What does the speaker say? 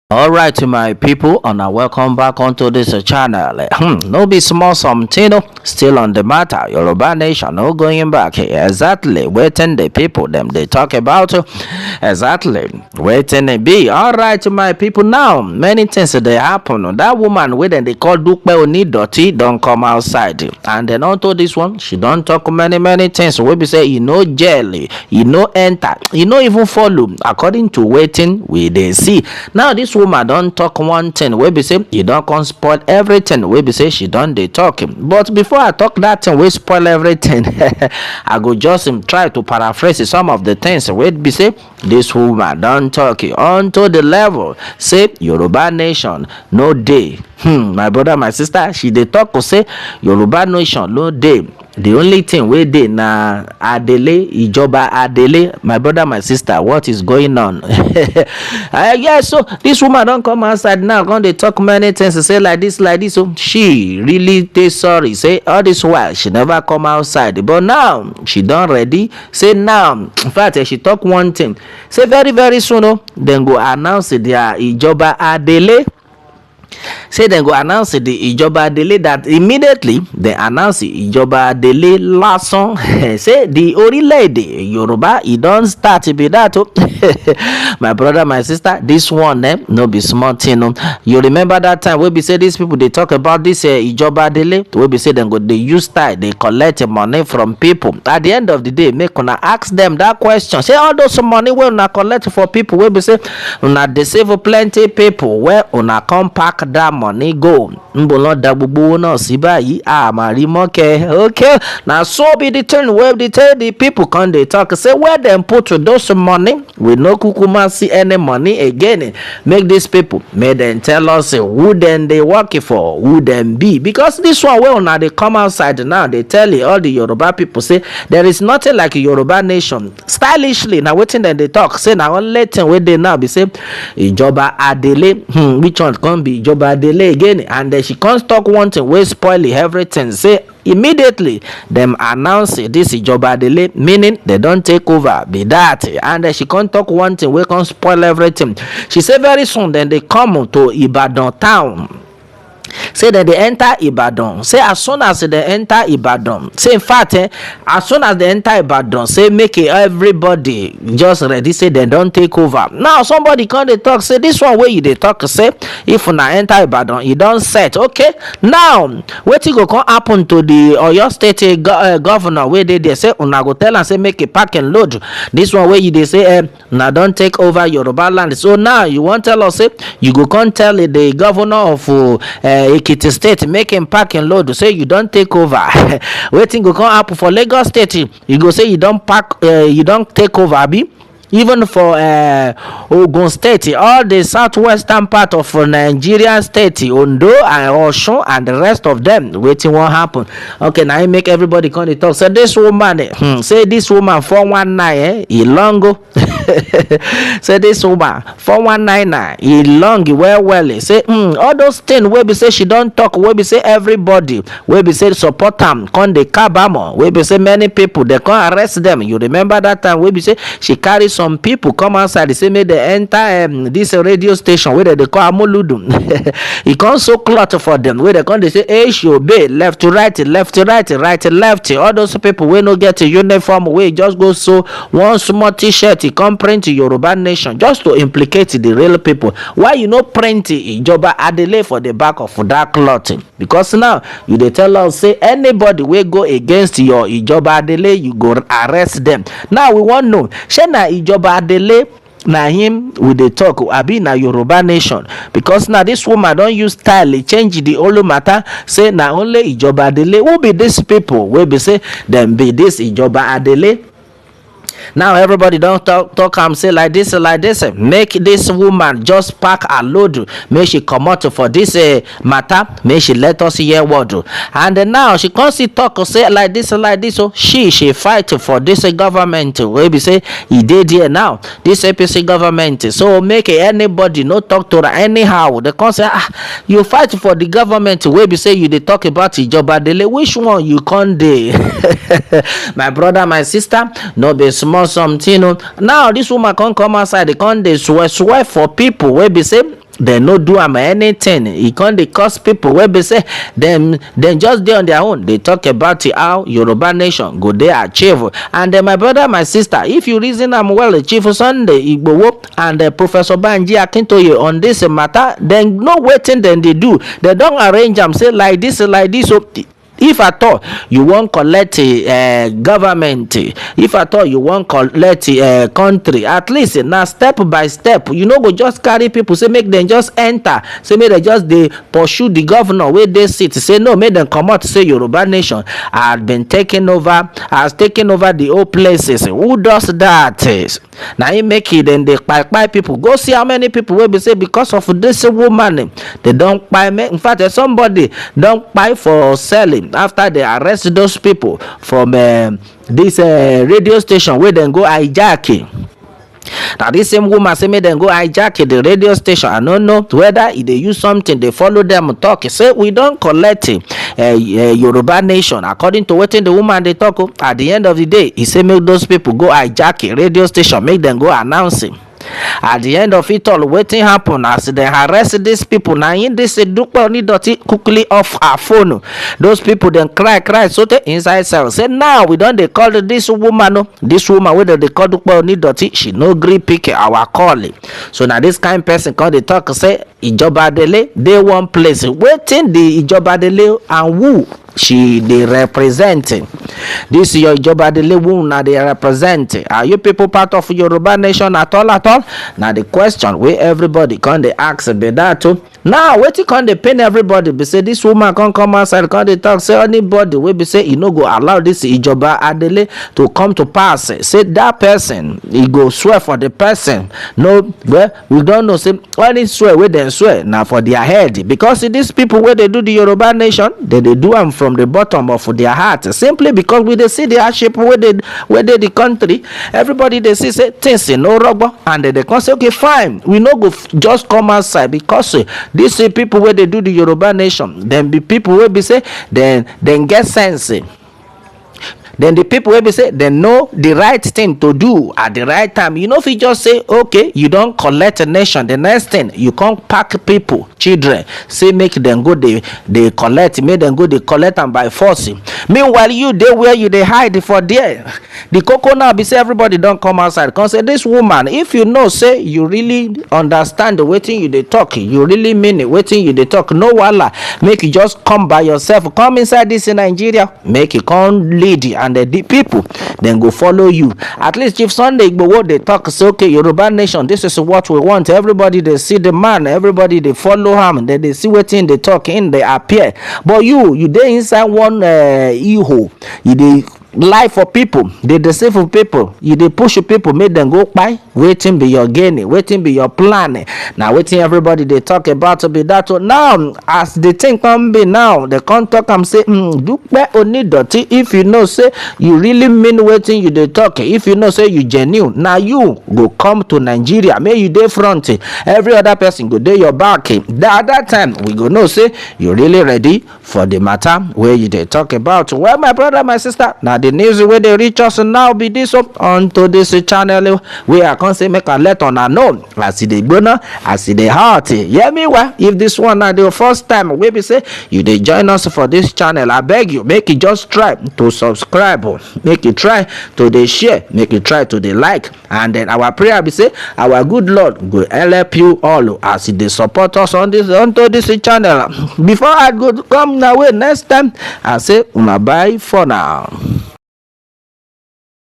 All right, my people, and welcome back onto this channel. No be small something, still on the matter. Yoruba nation, no going back. Exactly, waiting the people them they talk about. Exactly, waiting they be. All right, my people. Now, many things they happen. That woman, when they call Dupe Onidoti, don't come outside, and then onto this one, she don't talk many things. We be say you know jelly, you know enter, you know even follow according to waiting we they see. Now this woman don't talk one thing wey be say e don come spoil everything wey be say she don dey talk. But before I talk that thing wey spoil everything, I go just try to paraphrase some of the things wey be say this woman don talk unto the level say Yoruba nation no dey. My brother, my sister, she dey talk to say Yoruba nation no dey. The only thing wey dey na Adele, Ijoba Adele. My brother, my sister, what is going on? Yes, so this woman don come outside now, come dey talk many things, say like this. So she really dey sorry, say all this while she never come outside, but now she don ready. Say now, in fact, she talk one thing, say very soon, dem go announce their Ijoba Adele. Say dem go announce the Ijoba Adele. That immediately they announce the Ijoba Adele lasan. Say the orílẹ̀-èdè Yoruba e don start be that. My brother, my sister, this one no be small thing. You remember that time wey be say these people they talk about this Ijoba Adele, wey be say dem go dey use style dey collect money from people. At the end of the day, make una ask them that question. Say all those money wey una collect for people, wey be say una dey save plenty people, where una come pack that money go. Nbo lo da gbogbo náà sí báyìí àmàrí mọ́kẹ́. Okay, na so be the thing wey the people come dey talk, say where dem put those money, we no kukuma see any money again. Make these people, make them tell us who dem dey work for, who dem be. Because this one wey una dey come outside now, they tell all the Yoruba people, say there is nothing like a Yoruba nation. Stylishly, na wetin dem dey talk, say na only thing wey dey now be say Ijoba Adele. Which one come be Ijoba Adele again? And then she can't talk one thing wey spoil everything. Say immediately them announce this Ijoba Adele, meaning they don't take over be that. And then she can't talk one thing wey can spoil everything. She say very soon then they come to Ibadan town. Say that they enter Ibadan. Say as soon as they enter Ibadan, say in fact, as soon as they enter Ibadan, say make everybody just ready. Say they don't take over. Now somebody come they talk. Say this one where you they talk. Say if una enter Ibadan, you don't set. Okay. Now wetin go come happen to the Oyo State governor where they say una go tell and say make a pack and load. This one where you they say now don't take over Yoruba land. So now you want tell us say you go come tell the governor of Ekiti State make him pack and load, say you don't take over. Waiting go come happen for Lagos State, you go say you don't pack, you don't take over, abi. Even for Ogun State, all the southwestern part of Nigerian state, Ondo and Osun and the rest of them, waiting what happen. Okay, now I make everybody come to talk. So this woman, say this woman 419, Ilongo. Say this woman 4199, Ilongi well. Say all those things where be say she don't talk, where be say everybody, where be say support them, come the kabamo, where be say many people they come arrest them. You remember that time where be say she carry some people come outside, they say make they enter this radio station where they call Amoludum. He come so clutter for them where they come they say hey she obey left to right, right to left. All those people wey no get a uniform, wey just go so one small t-shirt, he come print Yoruba nation just to implicate the real people. Why you no print Ijoba Adele for the back of that clothing? Because now you dey tell us say anybody wey go against your Ijoba Adele, you go arrest them. Now we want know, shey na Ijoba Adele na him we dey talk, abi na Yoruba nation? Because now this woman don use style change the whole matter, say na only Ijoba Adele. Who be these people wey be say dem be this Ijoba Adele? Now everybody don't talk am say like this. Make this woman just pack her load, make she come out for this matter, make she let us hear word. And now she can't see talk say like this. So she fight for this government wey be say e dey there now, this APC government. So make anybody no talk to her anyhow. They come say you fight for the government wey be say you dey talk about Ijoba Adele. Which one you can't dey? My brother, my sister, no be small something. Now this woman can't come outside, they can't they swear for people where be say dem no do am anything. E come dey cause people wey be say dem just dey on their own dey talk about how Yoruba nation go dey achieve. And my brother, my sister, if you reason am well, Chief Sunday Igboho and Professor Banji Akintoye on this matter, dem know wetin dem dey do. Dem don arrange am say like this. So if at all you wan collect government, if at all you wan collect country, at least na step by step. You no go just carry people say make dem just enter, say make dem just dey pursue the governor wey dey seat, say no, make dem comot, say Yoruba nation has taken over the whole places. Who does that? Na im make it dem dey kpai people. Go see how many people wey be say because of this woman they don kpai. In fact, somebody don kpai for selling after they arrest those people from this radio station where dem go hijack. Now this same woman say make dem go hijack the radio station. I don't know whether they use something, they follow them talk, say we don't collect Yoruba nation according to wetin the woman they talk. At the end of the day, he say make those people go hijack a radio station, make them go announce him. At the end of it all, wetin happen as dem arrest these people? Na in this Dupe Onidoti quickly off her phone. Those people then cry so they inside cell say now we don dey call this woman wey dem dey call Dupe Onidoti, she no gree pick our call. So now this kind person come dey talk say Ijoba Dele dey one place. Wetin the Ijoba Dele and who she dey representing? This your Ijoba Dele who na dey represent? Are you people part of Yoruba nation at all? Now the question wey everybody come dey ask be that too. Now wetin come dey pain everybody be say this woman come outside come dey talk say anybody wey be say e no go allow this Ijoba Adele to come to pass, say that person e go swear for the person. No, well, we don't know, say only swear wey dem swear na for their head, because these people wey dey do the Yoruba nation, they do am from the bottom of their heart, simply because we dey see the hardship wey dey the country. Everybody dey see say things no rubber, and they come say okay fine, we no go just come outside because these people wey dey do the Yoruba nation, dem be people wey be say dem get sense. Then the people wey be say they know the right thing to do at the right time. You know, if you just say okay, you don't collect a nation, the next thing you can't pack people, children, say make them go they collect, make them go they collect them by force. Meanwhile, you they where you they hide for there. The cocoa now be say everybody don't come outside. Come say this woman, if you know say you really understand the waiting you they talk, you really mean it, waiting you they talk, no wala, make you just come by yourself, come inside this in Nigeria, make you come lead and the people then go follow you. At least Chief Sunday Igboho they talk say okay, Yoruba nation, this is what we want. Everybody they see the man, everybody they follow him, then they see what in they talk in, they appear. But you they inside one hole, you they lie for people, they deceive for people, you they push people, make them go by. Waiting be your gain, waiting be your plan. Now waiting everybody they talk about to be that. So now as the thing come be now, they can't talk and say Dupe Onidoti. If you know say you really mean waiting you they talk, if you know say you genuine, now you go come to Nigeria, may you dey front, every other person go dey your back. That time we go know say you really ready for the matter where you they talk about. Well, my brother, my sister, now the news where they reach us now be this up onto this channel where I can say make a let on know as the bonus, as the heart. Yeah, me well, if this one na the first time we be say you they join us for this channel, I beg you make it just try to subscribe, make it try to the share, make it try to the like, and then our prayer be say our good Lord go help you all as they support us on this onto this channel. Before I go come now way next time, I say bye for now.